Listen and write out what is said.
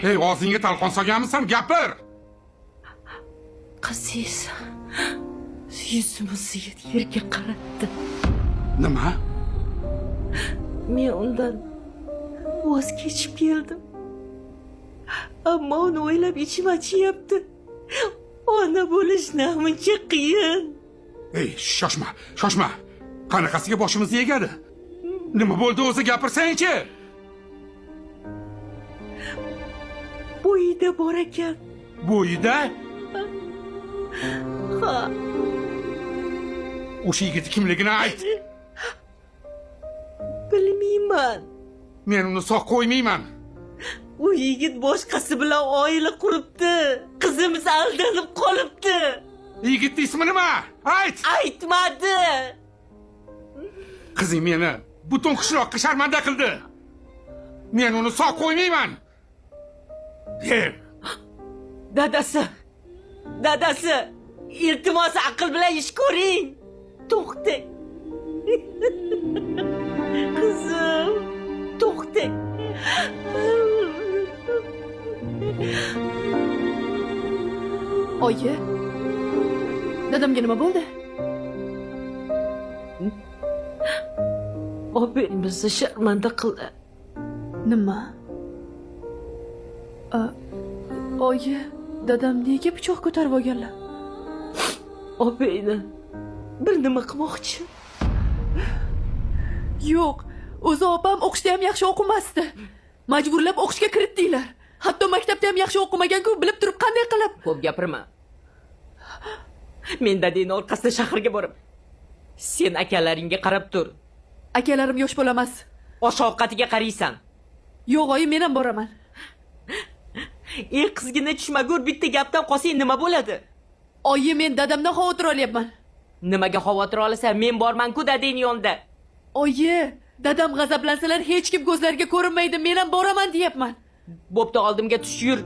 Ey, og'zingga talqon solganmisan? Gapir. Aziz yuzimizni yerga qaratdi. Nima? Men undan voz kechib keldim. Ammo uni o'ylab ichim achyapti. Ona bo'lish namuncha qiyin. Ey, shoshma. Qanaqasiga boshimizni yegadi? Nima bo'ldi o'zi, gapirsang-chi? Bo'yida bor ekan. Bo'yida? Ha, O'sha yigit kimligini ayt. bilmayman. Men uni sog' qo'ymayman. U yigit boshqasi bilan oila quribdi. Qizimiz aldanib qolibdi. Yigitning ismi nima? Ayt. Aytmadi. Qizing meni butun qishloqqa sharmanda qildi. Men uni sog' qo'ymayman. Dadasi, iltimos aql bilan ish ko'ring. To'xtang. Qizim, to'xtang. Oyi, dadamga nima bo'ldi? Obim bizni sharmanda qildi. Nima? Oyi, dadam nega pichoq ko'tarib olganlar? Obeyni bir nima qilmoqchi. Yo'q, o'zi opam o'qishda ham yaxshi o'qimasdi. Majburlab o'qishga kiritdilar. Hatto maktabda ham yaxshi o'qimagan-ku, bilib turib qanday qilib? Ko'p gapirma. Men dadangning orqasidan shaharga borib, sen akalaringga qarab tur. Akalarim yosh bo'lamas. Osh-ovqatiga qaraysan. Yo'q, oyi, men ham boraman. Ey qizgina tushmagur, bitta gapdan qolsang nima bo'ladi? Oyi, men dadamdan xavotir olyapman. Nimaga xavotir olasan? Men borman-ku dadangning yonida. Oyi, dadam g'azablansalar hech kim ko'zlariga ko'rinmaydi. Men ham boraman deyapman. Bo'pti, oldimga tush yur.